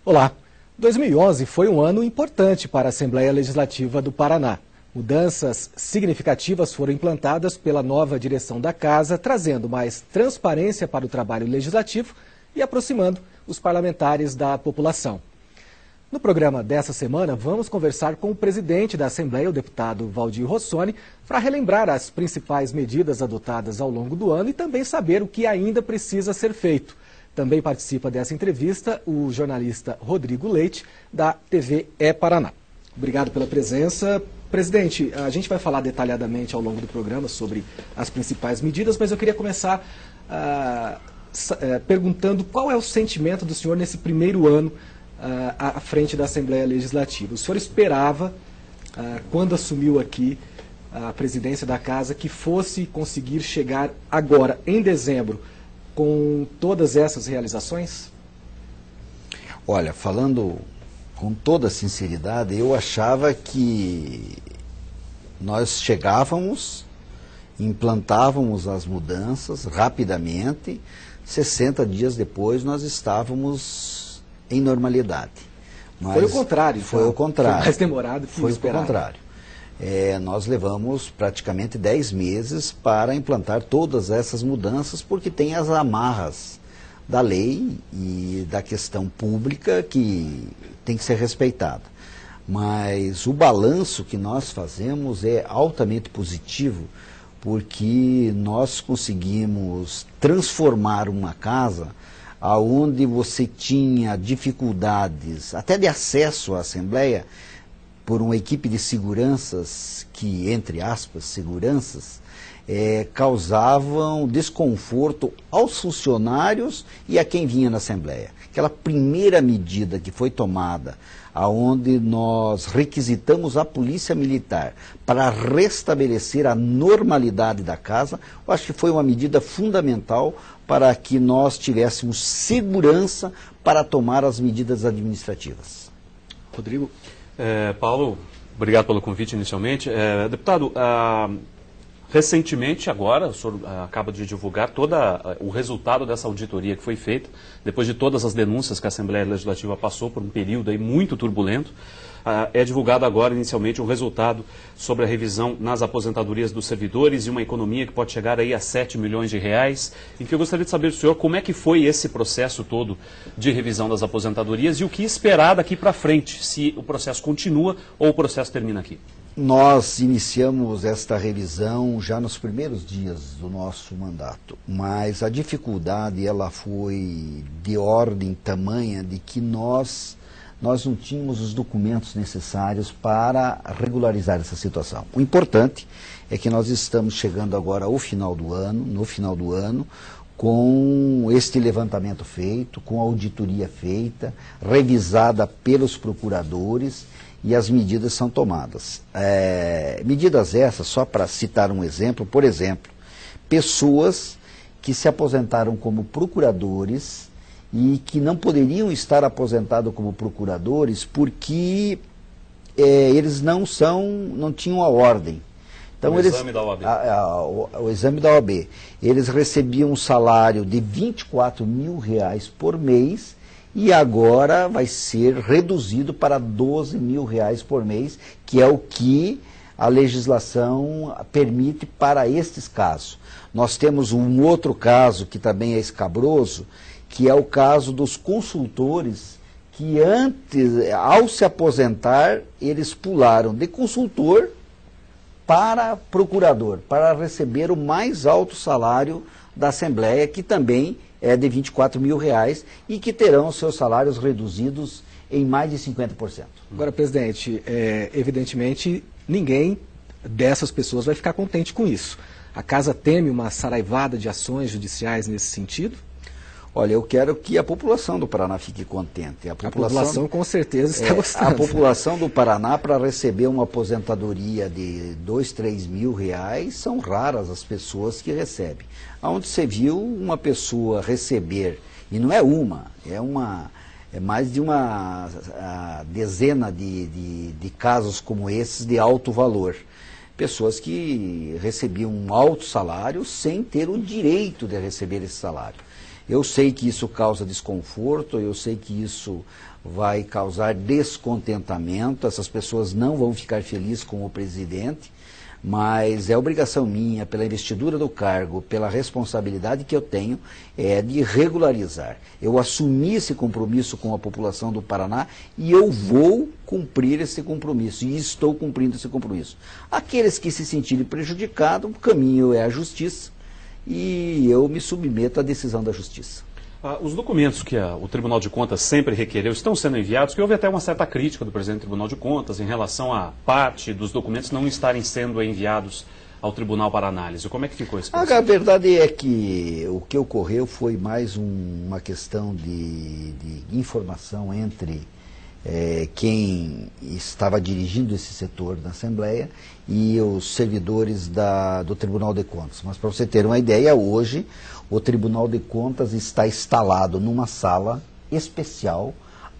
Olá! 2011 foi um ano importante para a Assembleia Legislativa do Paraná. Mudanças significativas foram implantadas pela nova direção da Casa, trazendo mais transparência para o trabalho legislativo e aproximando os parlamentares da população. No programa dessa semana, vamos conversar com o presidente da Assembleia, o deputado Valdir Rossoni, para relembrar as principais medidas adotadas ao longo do ano e também saber o que ainda precisa ser feito. Também participa dessa entrevista o jornalista Rodrigo Leite, da TV E-Paraná. Obrigado pela presença. Presidente, a gente vai falar detalhadamente ao longo do programa sobre as principais medidas, mas eu queria começar perguntando qual é o sentimento do senhor nesse primeiro ano à frente da Assembleia Legislativa. O senhor esperava, quando assumiu aqui a presidência da Casa, que fosse conseguir chegar agora, em dezembro, com todas essas realizações? Olha, falando com toda sinceridade, eu achava que nós chegávamos, implantávamos as mudanças rapidamente, 60 dias depois nós estávamos em normalidade. Mas foi o contrário. Foi o contrário. Foi mais demorado que foi esperado. Foi o contrário. Nós levamos praticamente 10 meses para implantar todas essas mudanças, porque tem as amarras da lei e da questão pública que tem que ser respeitada. Mas o balanço que nós fazemos é altamente positivo, porque nós conseguimos transformar uma casa onde você tinha dificuldades até de acesso à Assembleia, por uma equipe de seguranças que, entre aspas, seguranças, causavam desconforto aos funcionários e a quem vinha na Assembleia. Aquela primeira medida que foi tomada, aonde nós requisitamos a Polícia Militar para restabelecer a normalidade da casa, eu acho que foi uma medida fundamental para que nós tivéssemos segurança para tomar as medidas administrativas. Rodrigo? Paulo, obrigado pelo convite inicialmente. Deputado, recentemente agora, o senhor acaba de divulgar todo o resultado dessa auditoria que foi feita, depois de todas as denúncias que a Assembleia Legislativa passou por um período aí muito turbulento. É divulgado agora, inicialmente, o resultado sobre a revisão nas aposentadorias dos servidores e uma economia que pode chegar aí a 7 milhões de reais. Em que eu gostaria de saber do senhor como é que foi esse processo todo de revisão das aposentadorias e o que esperar daqui para frente, se o processo continua ou o processo termina aqui. Nós iniciamos esta revisão já nos primeiros dias do nosso mandato, mas a dificuldade ela foi de ordem tamanha de que nós não tínhamos os documentos necessários para regularizar essa situação. O importante é que nós estamos chegando agora ao final do ano, no final do ano, com este levantamento feito, com a auditoria feita, revisada pelos procuradores, e as medidas são tomadas. Medidas essas, só para citar um exemplo, por exemplo, pessoas que se aposentaram como procuradores e que não poderiam estar aposentados como procuradores porque eles não tinham a ordem. Então, exame da OAB. O exame da OAB. Eles recebiam um salário de R$24 mil por mês e agora vai ser reduzido para R$12 mil por mês, que é o que a legislação permite para estes casos. Nós temos um outro caso que também é escabroso, que é o caso dos consultores que antes, ao se aposentar, eles pularam de consultor para procurador, para receber o mais alto salário da Assembleia, que também é de R$24 mil e que terão seus salários reduzidos em mais de 50%. Agora, presidente, evidentemente ninguém dessas pessoas vai ficar contente com isso. A Casa teme uma saraivada de ações judiciais nesse sentido? Olha, eu quero que a população do Paraná fique contente. A população com certeza está gostando. A população do Paraná, para receber uma aposentadoria de R$2, R$3 mil, são raras as pessoas que recebem. Onde você viu uma pessoa receber, e não é uma, é mais de uma dezena de casos como esses de alto valor. Pessoas que recebiam um alto salário sem ter o direito de receber esse salário. Eu sei que isso causa desconforto, eu sei que isso vai causar descontentamento, essas pessoas não vão ficar felizes com o presidente, mas é obrigação minha, pela investidura do cargo, pela responsabilidade que eu tenho, de regularizar. Eu assumi esse compromisso com a população do Paraná e eu vou cumprir esse compromisso, e estou cumprindo esse compromisso. Aqueles que se sentirem prejudicados, o caminho é a justiça, e eu me submeto à decisão da justiça. Os documentos que o Tribunal de Contas sempre requereu estão sendo enviados, que houve até uma certa crítica do presidente do Tribunal de Contas em relação a parte dos documentos não estarem sendo enviados ao Tribunal para análise. Como é que ficou esse processo? A verdade é que o que ocorreu foi mais uma questão de informação entre quem estava dirigindo esse setor na Assembleia e os servidores do Tribunal de Contas. Mas para você ter uma ideia, hoje o Tribunal de Contas está instalado numa sala especial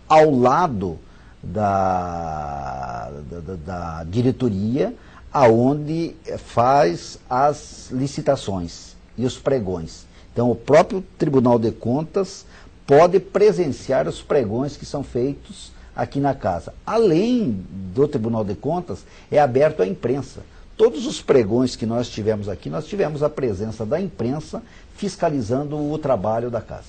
ao lado da diretoria, aonde faz as licitações e os pregões. Então o próprio Tribunal de Contas pode presenciar os pregões que são feitos aqui na casa. Além do Tribunal de Contas, é aberto à imprensa. Todos os pregões que nós tivemos aqui, nós tivemos a presença da imprensa fiscalizando o trabalho da casa.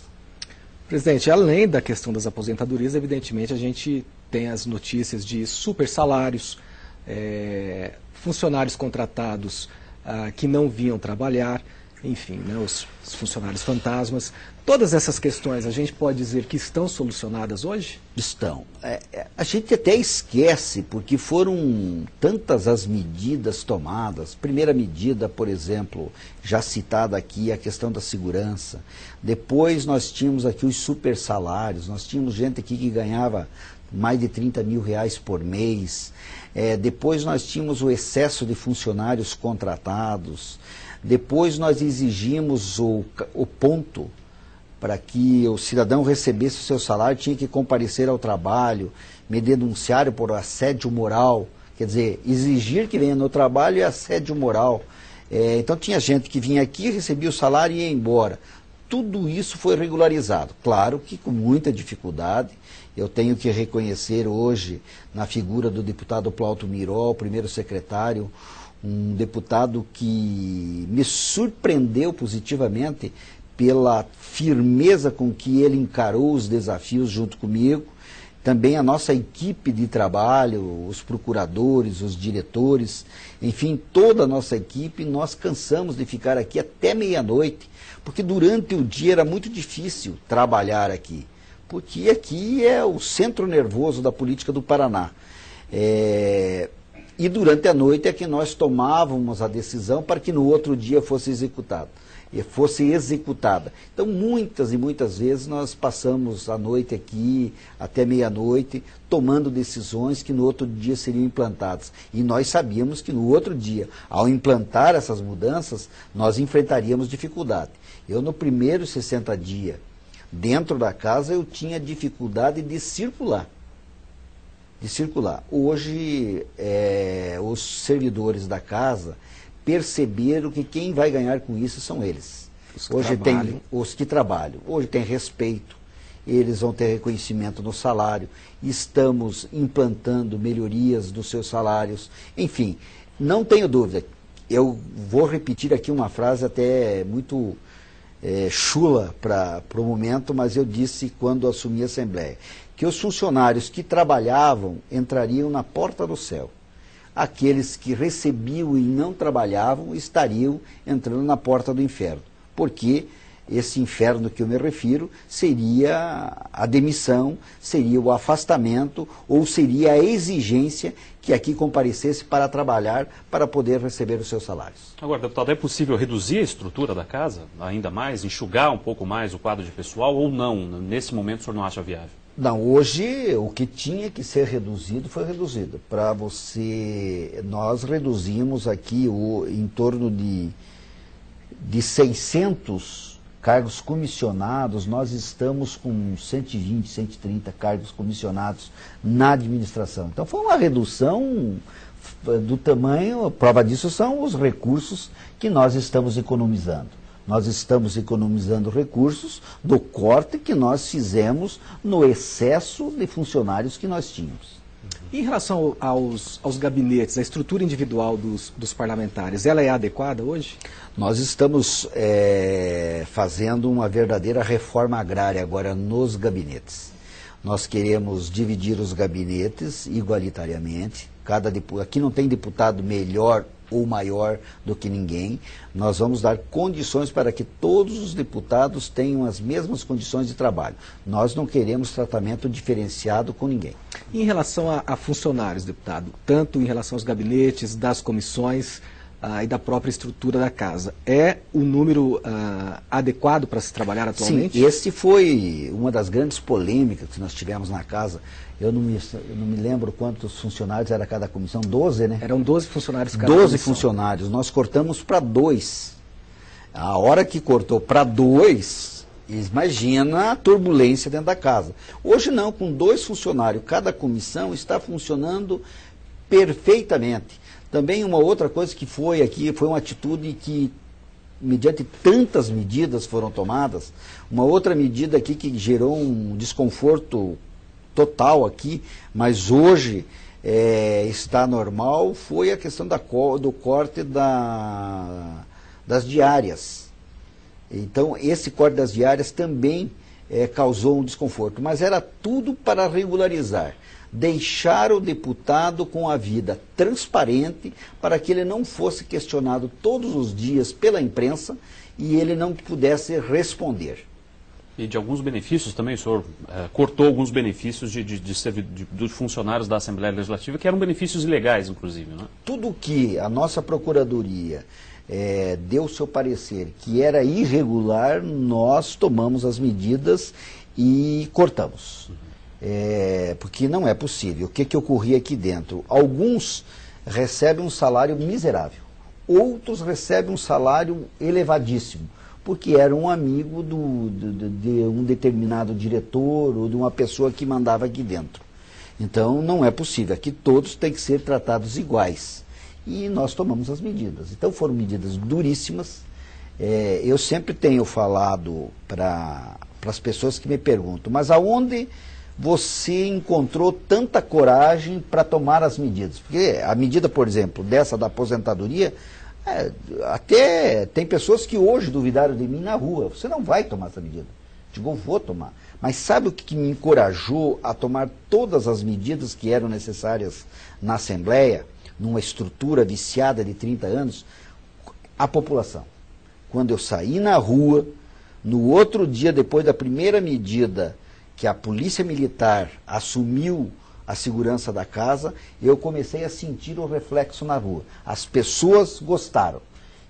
Presidente, além da questão das aposentadorias, evidentemente a gente tem as notícias de super salários, funcionários contratados que não vinham trabalhar, enfim, né, os funcionários fantasmas. Todas essas questões, a gente pode dizer que estão solucionadas hoje? Estão. A gente até esquece, porque foram tantas as medidas tomadas. Primeira medida, por exemplo, já citada aqui, a questão da segurança. Depois nós tínhamos aqui os super salários, nós tínhamos gente aqui que ganhava mais de 30 mil reais por mês. Depois nós tínhamos o excesso de funcionários contratados. Depois nós exigimos o ponto para que o cidadão recebesse o seu salário, tinha que comparecer ao trabalho, me denunciaram por assédio moral, quer dizer, exigir que venha no trabalho é assédio moral. Então tinha gente que vinha aqui, recebia o salário e ia embora. Tudo isso foi regularizado, claro que com muita dificuldade. Eu tenho que reconhecer hoje, na figura do deputado Plauto Miró, primeiro secretário, um deputado que me surpreendeu positivamente pela firmeza com que ele encarou os desafios junto comigo. Também a nossa equipe de trabalho, os procuradores, os diretores, enfim, toda a nossa equipe, nós cansamos de ficar aqui até meia-noite, porque durante o dia era muito difícil trabalhar aqui, porque aqui é o centro nervoso da política do Paraná. E durante a noite é que nós tomávamos a decisão para que no outro dia fosse executada. Então, muitas e muitas vezes nós passamos a noite aqui, até meia-noite, tomando decisões que no outro dia seriam implantadas. E nós sabíamos que no outro dia, ao implantar essas mudanças, nós enfrentaríamos dificuldade. Eu, no primeiro 60 dias, dentro da casa, eu tinha dificuldade de circular. Hoje, os servidores da casa perceberam que quem vai ganhar com isso são eles. Hoje tem os que trabalham, hoje tem respeito, eles vão ter reconhecimento no salário, estamos implantando melhorias dos seus salários, enfim, não tenho dúvida. Eu vou repetir aqui uma frase até muito chula para o momento, mas eu disse quando assumi a Assembleia, que os funcionários que trabalhavam entrariam na porta do céu. Aqueles que recebiam e não trabalhavam estariam entrando na porta do inferno. Porque esse inferno que eu me refiro seria a demissão, seria o afastamento ou seria a exigência que aqui comparecesse para trabalhar, para poder receber os seus salários. Agora, deputado, é possível reduzir a estrutura da casa ainda mais, enxugar um pouco mais o quadro de pessoal ou não? Nesse momento o senhor não acha viável? Não, hoje o que tinha que ser reduzido foi reduzido. Nós reduzimos aqui em torno de 600 cargos comissionados, nós estamos com 120, 130 cargos comissionados na administração. Então foi uma redução do tamanho, prova disso são os recursos que nós estamos economizando. Nós estamos economizando recursos do corte que nós fizemos no excesso de funcionários que nós tínhamos. Em relação aos gabinetes, a estrutura individual dos parlamentares, ela é adequada hoje? Nós estamos fazendo uma verdadeira reforma agrária agora nos gabinetes. Nós queremos dividir os gabinetes igualitariamente. Aqui não tem deputado melhor ou maior do que ninguém. Nós vamos dar condições para que todos os deputados tenham as mesmas condições de trabalho. Nós não queremos tratamento diferenciado com ninguém. Em relação a funcionários, deputado, tanto em relação aos gabinetes, das comissões e da própria estrutura da casa, é o número adequado para se trabalhar atualmente? Sim, esse foi uma das grandes polêmicas que nós tivemos na casa. Eu não me lembro quantos funcionários era cada comissão, 12, né? Eram 12 funcionários cada 12 comissão. funcionários, nós cortamos para 2. A hora que cortou para 2, imagina a turbulência dentro da casa. Hoje não, com 2 funcionários, cada comissão está funcionando perfeitamente. Também uma outra coisa que foi aqui, foi uma atitude que, mediante tantas medidas foram tomadas, uma outra medida aqui que gerou um desconforto total aqui, mas hoje está normal, foi a questão do corte das diárias. Então, esse corte das diárias também causou um desconforto, mas era tudo para regularizar, deixar o deputado com a vida transparente para que ele não fosse questionado todos os dias pela imprensa e ele não pudesse responder. E de alguns benefícios também, o senhor cortou alguns benefícios dos funcionários da Assembleia Legislativa, que eram benefícios ilegais, inclusive, não é? Tudo que a nossa Procuradoria deu seu parecer que era irregular, nós tomamos as medidas e cortamos. Porque não é possível. O que ocorria aqui dentro? Alguns recebem um salário miserável, outros recebem um salário elevadíssimo, porque era um amigo de um determinado diretor ou de uma pessoa que mandava aqui dentro. Então, não é possível. Aqui todos têm que ser tratados iguais. E nós tomamos as medidas. Então, foram medidas duríssimas. Eu sempre tenho falado para as pessoas que me perguntam, mas aonde você encontrou tanta coragem para tomar as medidas? Porque a medida, por exemplo, dessa da aposentadoria, até tem pessoas que hoje duvidaram de mim na rua. Você não vai tomar essa medida. Digo, vou tomar. Mas sabe o que me encorajou a tomar todas as medidas que eram necessárias na Assembleia, numa estrutura viciada de 30 anos? A população. Quando eu saí na rua, no outro dia, depois da primeira medida que a Polícia Militar assumiu a segurança da casa, eu comecei a sentir o reflexo na rua. As pessoas gostaram,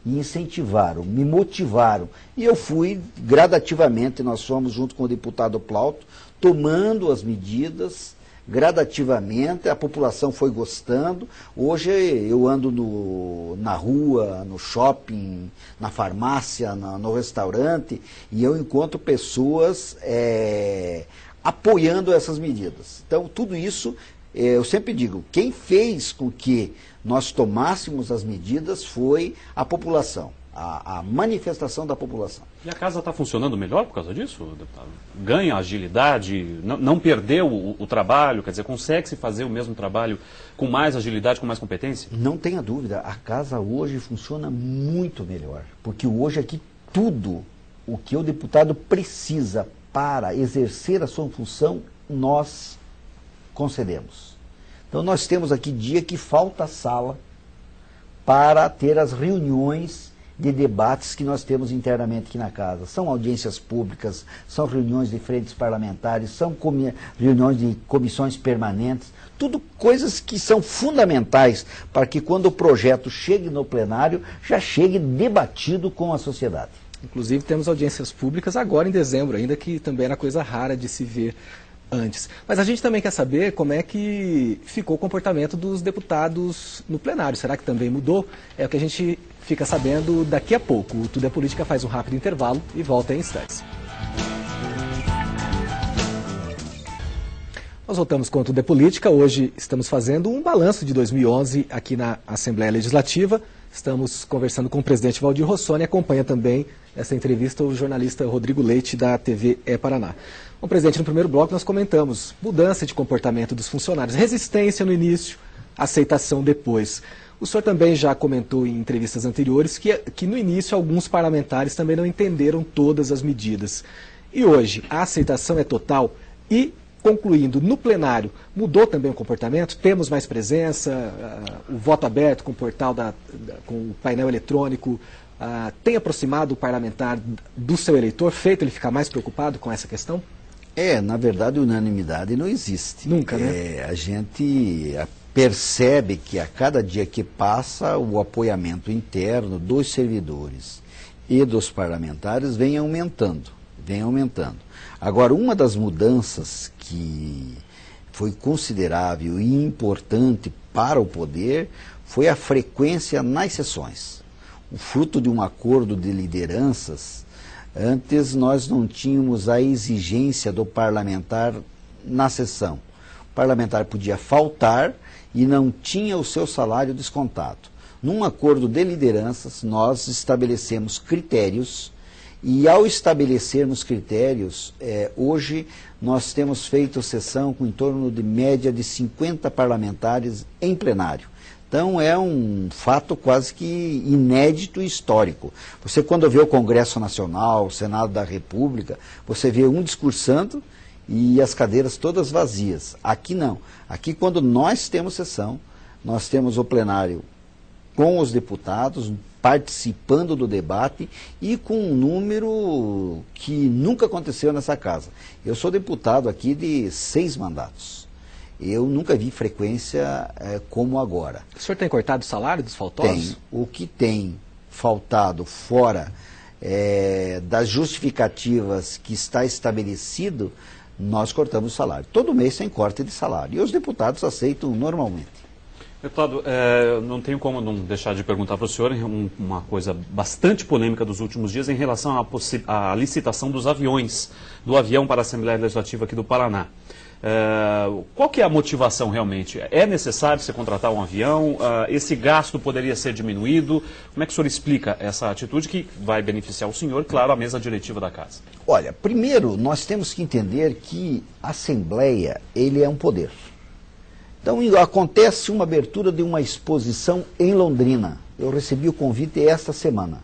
me incentivaram, me motivaram. E eu fui gradativamente, nós fomos junto com o deputado Plauto, tomando as medidas gradativamente, a população foi gostando. Hoje eu ando na rua, no shopping, na farmácia, no restaurante, e eu encontro pessoas apoiando essas medidas. Então, tudo isso, eu sempre digo, quem fez com que nós tomássemos as medidas foi a população, a manifestação da população. E a casa está funcionando melhor por causa disso, deputado? Ganha agilidade, não perdeu o trabalho, quer dizer, consegue-se fazer o mesmo trabalho com mais agilidade, com mais competência? Não tenha dúvida, a casa hoje funciona muito melhor, porque hoje aqui tudo o que o deputado precisa para exercer a sua função, nós concedemos. Então nós temos aqui dia que falta sala para ter as reuniões de debates que nós temos internamente aqui na casa. São audiências públicas, são reuniões de frentes parlamentares, são reuniões de comissões permanentes, tudo coisas que são fundamentais para que quando o projeto chegue no plenário, já chegue debatido com a sociedade. Inclusive temos audiências públicas agora em dezembro, ainda que também era coisa rara de se ver antes. Mas a gente também quer saber como é que ficou o comportamento dos deputados no plenário. Será que também mudou? É o que a gente fica sabendo daqui a pouco. O Tudo é Política faz um rápido intervalo e volta em instantes. Nós voltamos com o Tudo é Política. Hoje estamos fazendo um balanço de 2011 aqui na Assembleia Legislativa. Estamos conversando com o presidente Valdir Rossoni e acompanha também essa entrevista o jornalista Rodrigo Leite, da TV Paraná. Bom, presidente, no primeiro bloco nós comentamos mudança de comportamento dos funcionários, resistência no início, aceitação depois. O senhor também já comentou em entrevistas anteriores que no início alguns parlamentares também não entenderam todas as medidas. E hoje a aceitação é total e, concluindo, no plenário, mudou também o comportamento? Temos mais presença, o voto aberto com o portal, com o painel eletrônico, tem aproximado o parlamentar do seu eleitor, feito ele ficar mais preocupado com essa questão? Na verdade, unanimidade não existe. Nunca, né? A gente percebe que a cada dia que passa, o apoiamento interno dos servidores e dos parlamentares vem aumentando. Agora, uma das mudanças que foi considerável e importante para o poder foi a frequência nas sessões. O fruto de um acordo de lideranças, antes nós não tínhamos a exigência do parlamentar na sessão. O parlamentar podia faltar e não tinha o seu salário descontado. Num acordo de lideranças, nós estabelecemos critérios. E ao estabelecermos critérios, hoje nós temos feito sessão com em torno de média de 50 parlamentares em plenário. Então é um fato quase que inédito e histórico. Você quando vê o Congresso Nacional, o Senado da República, você vê um discursando e as cadeiras todas vazias. Aqui não. Aqui quando nós temos sessão, nós temos o plenário com os deputados, participando do debate e com um número que nunca aconteceu nessa casa. Eu sou deputado aqui de 6 mandatos. Eu nunca vi frequência como agora. O senhor tem cortado o salário dos faltosos? Tem. O que tem faltado fora das justificativas que está estabelecido, nós cortamos o salário. Todo mês tem corte de salário. E os deputados aceitam normalmente. Deputado, não tenho como não deixar de perguntar para o senhor uma coisa bastante polêmica dos últimos dias em relação à licitação dos aviões, do avião para a Assembleia Legislativa aqui do Paraná. Qual que é a motivação realmente? É necessário você contratar um avião? Esse gasto poderia ser diminuído? Como é que o senhor explica essa atitude que vai beneficiar o senhor, claro, a mesa diretiva da casa? Olha, primeiro nós temos que entender que a Assembleia, ele é um poder. Então, acontece uma abertura de uma exposição em Londrina. Eu recebi o convite esta semana.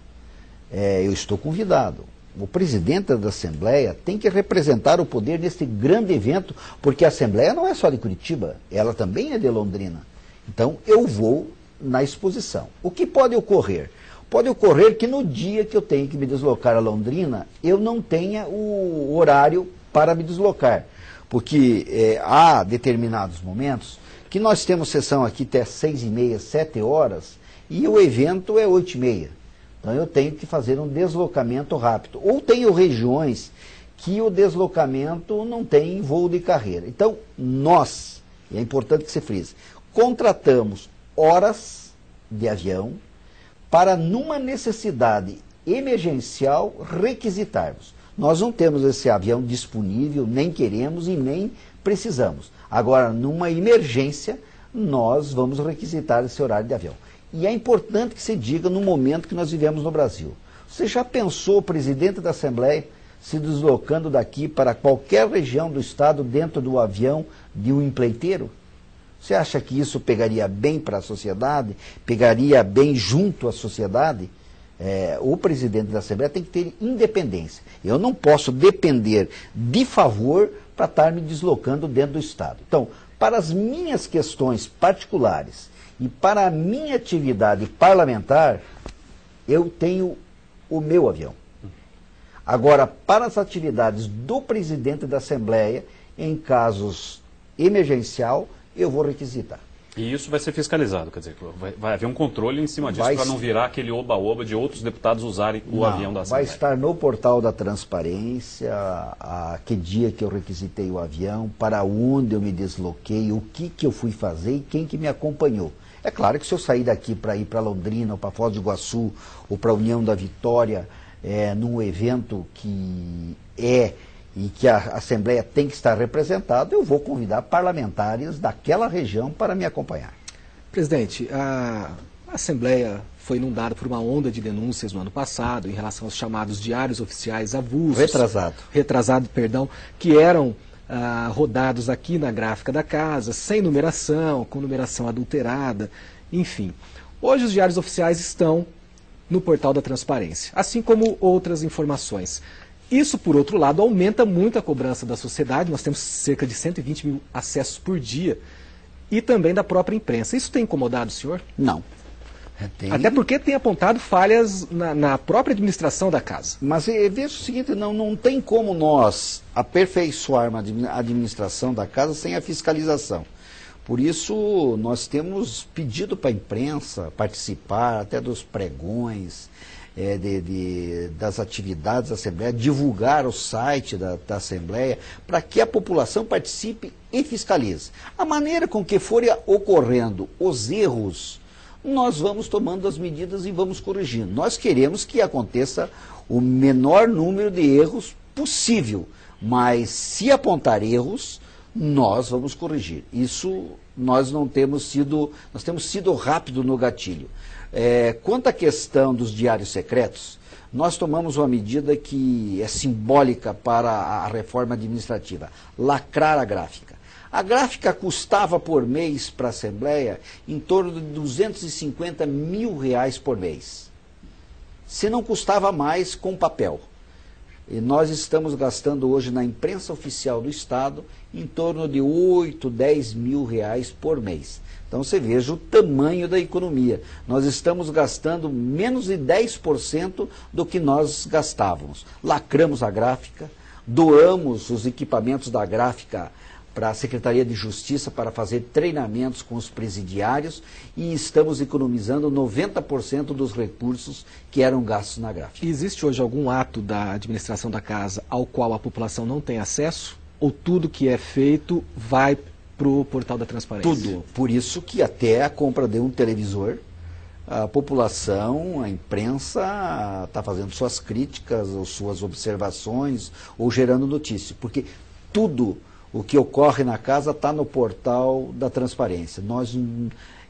Eu estou convidado. O presidente da Assembleia tem que representar o poder nesse grande evento, porque a Assembleia não é só de Curitiba, ela também é de Londrina. Então, eu vou na exposição. O que pode ocorrer? Pode ocorrer que no dia que eu tenho que me deslocar a Londrina, eu não tenha o horário para me deslocar. Porque há determinados momentos que nós temos sessão aqui até 6h30, 7 horas, e o evento é 8h30. Então eu tenho que fazer um deslocamento rápido. Ou tenho regiões que o deslocamento não tem voo de carreira. Então nós, e é importante que se frise, contratamos horas de avião para, numa necessidade emergencial, requisitarmos. Nós não temos esse avião disponível, nem queremos e nem precisamos. Agora, numa emergência, nós vamos requisitar esse horário de avião. E é importante que se diga no momento que nós vivemos no Brasil. Você já pensou o presidente da Assembleia se deslocando daqui para qualquer região do estado dentro do avião de um empreiteiro? Você acha que isso pegaria bem para a sociedade? Pegaria bem junto à sociedade? O presidente da Assembleia tem que ter independência. Eu não posso depender de favor para estar me deslocando dentro do estado. Então, para as minhas questões particulares e para a minha atividade parlamentar, eu tenho o meu avião. Agora, para as atividades do presidente da Assembleia, em casos emergencial, eu vou requisitar. E isso vai ser fiscalizado, quer dizer, vai haver um controle em cima disso para não virar aquele oba-oba de outros deputados usarem o avião da Assembleia. Vai estar no portal da transparência, a que dia que eu requisitei o avião, para onde eu me desloquei, o que eu fui fazer e quem que me acompanhou. É claro que se eu sair daqui para ir para Londrina, ou para Foz do Iguaçu, ou para a União da Vitória, num evento que e que a Assembleia tem que estar representada, eu vou convidar parlamentares daquela região para me acompanhar. Presidente, A Assembleia foi inundada por uma onda de denúncias no ano passado em relação aos chamados diários oficiais avulsos. Retrasado, perdão, que eram rodados aqui na gráfica da casa, sem numeração, com numeração adulterada, enfim. Hoje os diários oficiais estão no portal da transparência, assim como outras informações. Isso, por outro lado, aumenta muito a cobrança da sociedade. Nós temos cerca de 120 mil acessos por dia e também da própria imprensa. Isso tem incomodado o senhor? Não. Até porque tem apontado falhas na própria administração da casa. Mas veja o seguinte, não tem como nós aperfeiçoarmos a administração da casa sem a fiscalização. Por isso, nós temos pedido para a imprensa participar até dos pregões, das atividades da Assembleia, divulgar o site da Assembleia, para que a população participe e fiscalize. A maneira com que forem ocorrendo os erros, nós vamos tomando as medidas e vamos corrigindo. Nós queremos que aconteça o menor número de erros possível, mas se apontar erros, nós vamos corrigir. Isso nós temos sido rápido no gatilho. Quanto à questão dos diários secretos, nós tomamos uma medida que é simbólica para a reforma administrativa: lacrar a gráfica. A gráfica custava por mês para a Assembleia em torno de R$250 mil por mês. Se não custava mais com papel. E nós estamos gastando hoje na imprensa oficial do Estado em torno de 8, 10 mil reais por mês. Então você veja o tamanho da economia. Nós estamos gastando menos de 10% do que nós gastávamos. Lacramos a gráfica, doamos os equipamentos da gráfica para a Secretaria de Justiça para fazer treinamentos com os presidiários e estamos economizando 90% dos recursos que eram gastos na gráfica. Existe hoje algum ato da administração da casa ao qual a população não tem acesso? Ou tudo que é feito vai para o portal da transparência? Tudo. Por isso que até a compra de um televisor, a população, a imprensa está fazendo suas críticas ou suas observações ou gerando notícia. Porque tudo o que ocorre na casa está no portal da transparência.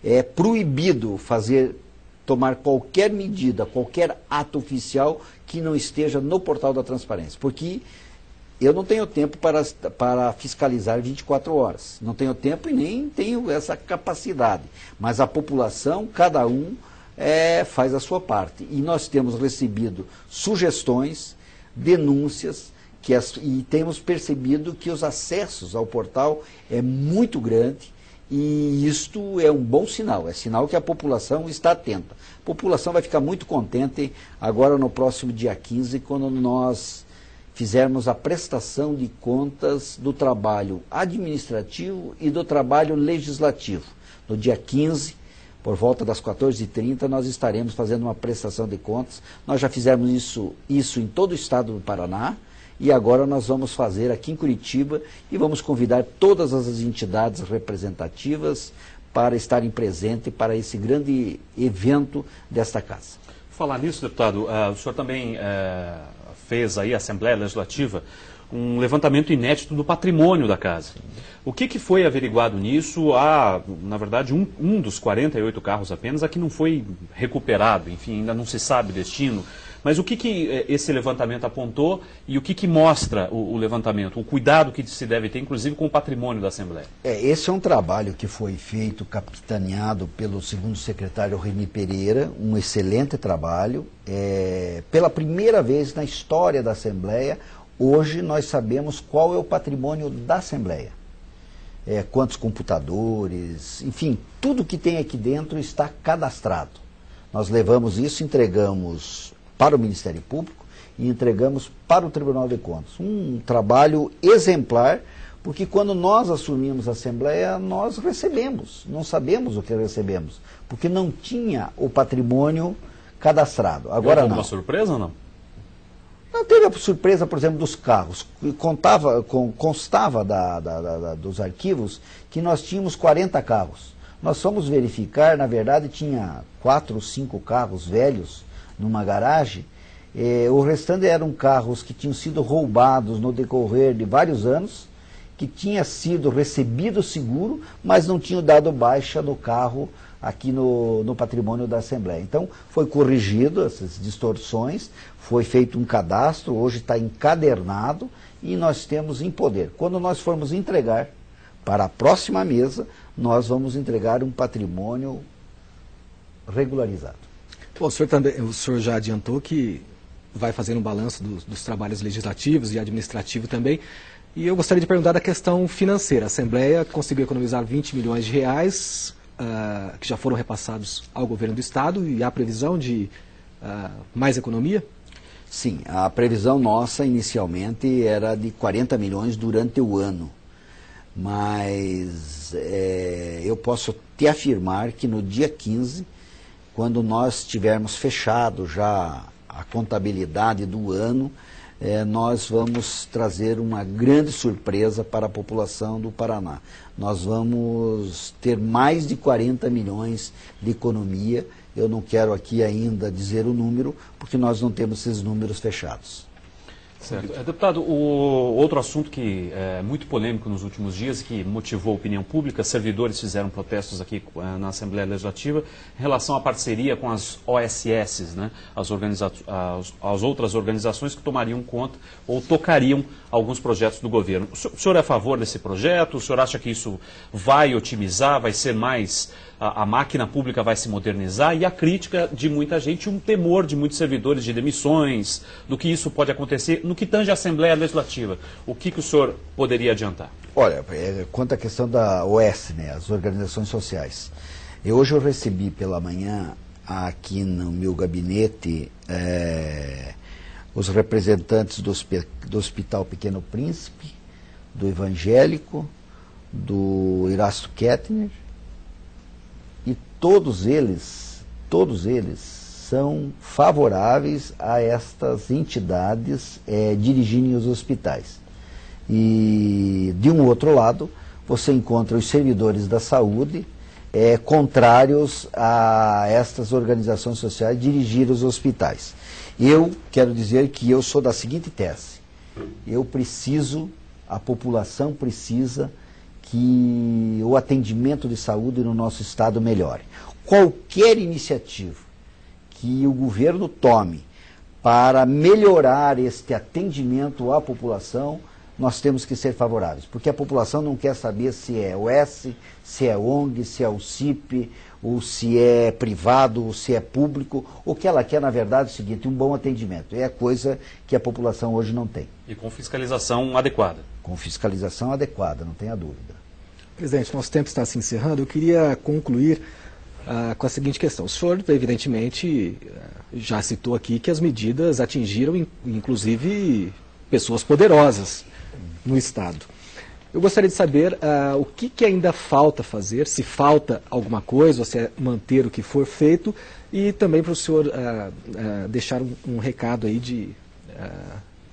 É proibido tomar qualquer medida, qualquer ato oficial que não esteja no portal da transparência. Porque eu não tenho tempo para fiscalizar 24 horas. Não tenho tempo e nem tenho essa capacidade. Mas a população, cada um, faz a sua parte. E nós temos recebido sugestões, denúncias, e temos percebido que os acessos ao portal é muito grande e isto é um bom sinal, é sinal que a população está atenta. A população vai ficar muito contente agora no próximo dia 15, quando nós fizermos a prestação de contas do trabalho administrativo e do trabalho legislativo. No dia 15, por volta das 14h30, nós estaremos fazendo uma prestação de contas. Nós já fizemos isso em todo o estado do Paraná. E agora nós vamos fazer aqui em Curitiba e vamos convidar todas as entidades representativas para estarem presentes para esse grande evento desta casa. Falar nisso, deputado, o senhor também fez aí, a Assembleia Legislativa, um levantamento inédito do patrimônio da casa. O que foi averiguado nisso? Há, na verdade, um dos 48 carros apenas, que não foi recuperado, enfim, ainda não se sabe o destino. Mas o que esse levantamento apontou e o que mostra o levantamento, o cuidado que se deve ter, inclusive, com o patrimônio da Assembleia? Esse é um trabalho que foi feito, capitaneado pelo segundo secretário Reni Pereira, um excelente trabalho. Pela primeira vez na história da Assembleia, hoje nós sabemos qual é o patrimônio da Assembleia. Quantos computadores, enfim, tudo que tem aqui dentro está cadastrado. Nós levamos isso, entregamos para o Ministério Público e entregamos para o Tribunal de Contas. Um trabalho exemplar, porque quando nós assumimos a Assembleia, nós recebemos, não sabemos o que recebemos, porque não tinha o patrimônio cadastrado. Agora não. Uma surpresa ou não? Não teve a surpresa, por exemplo, dos carros. Constava dos arquivos que nós tínhamos 40 carros. Nós fomos verificar, na verdade, tinha 4 ou 5 carros velhos numa garagem. O restante eram carros que tinham sido roubados no decorrer de vários anos, que tinha sido recebido seguro, mas não tinha dado baixa no carro aqui no patrimônio da Assembleia. Então, foi corrigido essas distorções, foi feito um cadastro, hoje está encadernado e nós temos em poder. Quando nós formos entregar para a próxima mesa, nós vamos entregar um patrimônio regularizado. Bom, o senhor já adiantou que vai fazer um balanço dos trabalhos legislativos e administrativos também. E eu gostaria de perguntar da questão financeira. A Assembleia conseguiu economizar 20 milhões de reais, que já foram repassados ao governo do Estado, e há previsão de mais economia? Sim, a previsão nossa inicialmente era de 40 milhões durante o ano. Mas eu posso te afirmar que no dia 15, quando nós tivermos fechado já a contabilidade do ano, nós vamos trazer uma grande surpresa para a população do Paraná. Nós vamos ter mais de 40 milhões de economia. Eu não quero aqui ainda dizer o número, porque nós não temos esses números fechados. Certo. Deputado, outro assunto que é muito polêmico nos últimos dias e que motivou a opinião pública, servidores fizeram protestos aqui na Assembleia Legislativa em relação à parceria com as OSS, né? As outras organizações que tomariam conta ou tocariam alguns projetos do governo. O senhor é a favor desse projeto? O senhor acha que isso vai otimizar, vai ser mais... A máquina pública vai se modernizar? E a crítica de muita gente, um temor de muitos servidores de demissões, do que isso pode acontecer no que tange a Assembleia Legislativa. O que o senhor poderia adiantar? Olha, quanto à questão da OS, né, as organizações sociais. Hoje eu recebi pela manhã, aqui no meu gabinete, os representantes do Hospital Pequeno Príncipe, do Evangélico, do Erasto Kettner, e todos eles são favoráveis a estas entidades dirigirem os hospitais. E, de um outro lado, você encontra os servidores da saúde contrários a estas organizações sociais dirigir os hospitais. Eu quero dizer que eu sou da seguinte tese: a população precisa que o atendimento de saúde no nosso estado melhore. Qualquer iniciativa que o governo tome para melhorar este atendimento à população, nós temos que ser favoráveis, porque a população não quer saber se é OS, se é ONG, se é o CIP, ou se é privado, ou se é público. O que ela quer, na verdade, é o seguinte: um bom atendimento. É a coisa que a população hoje não tem. E com fiscalização adequada. Com fiscalização adequada, não tenha dúvida. Presidente, nosso tempo está se encerrando. Eu queria concluir com a seguinte questão. O senhor, evidentemente, já citou aqui que as medidas atingiram, inclusive, pessoas poderosas no Estado. Eu gostaria de saber o que ainda falta fazer, se falta alguma coisa, ou se é manter o que for feito, e também para o senhor deixar um recado aí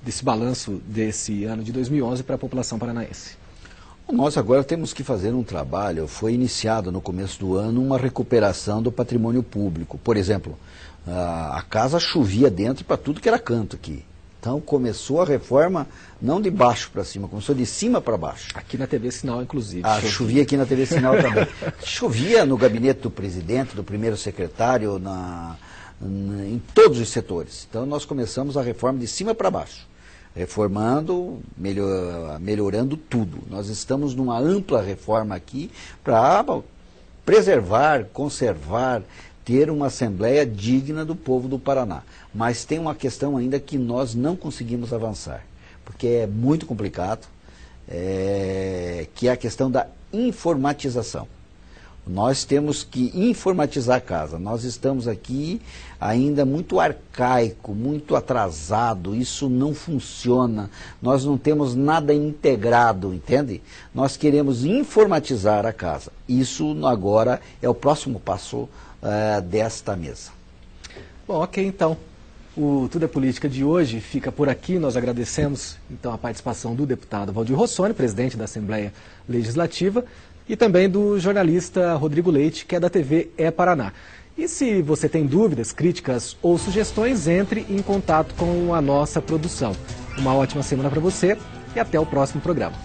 desse balanço desse ano de 2011 para a população paranaense. Nós agora temos que fazer um trabalho. Foi iniciado no começo do ano uma recuperação do patrimônio público. Por exemplo, a casa chovia dentro para tudo que era canto aqui. Então começou a reforma não de baixo para cima, começou de cima para baixo. Aqui na TV Sinal, inclusive. Chovia aqui na TV Sinal também. Chovia no gabinete do presidente, do primeiro secretário, em todos os setores. Então nós começamos a reforma de cima para baixo, reformando, melhorando tudo. Nós estamos numa ampla reforma aqui para preservar, conservar, ter uma Assembleia digna do povo do Paraná. Mas tem uma questão ainda que nós não conseguimos avançar, porque é muito complicado, que é a questão da informatização. Nós temos que informatizar a casa. Nós estamos aqui ainda muito arcaico, muito atrasado. Isso não funciona. Nós não temos nada integrado, entende? Nós queremos informatizar a casa. Isso agora é o próximo passo desta mesa. Bom, ok, então. O Tudo é Política de hoje fica por aqui. Nós agradecemos, então, a participação do deputado Valdir Rossoni, presidente da Assembleia Legislativa, e também do jornalista Rodrigo Leite, que é da TV Paraná. E se você tem dúvidas, críticas ou sugestões, entre em contato com a nossa produção. Uma ótima semana para você e até o próximo programa.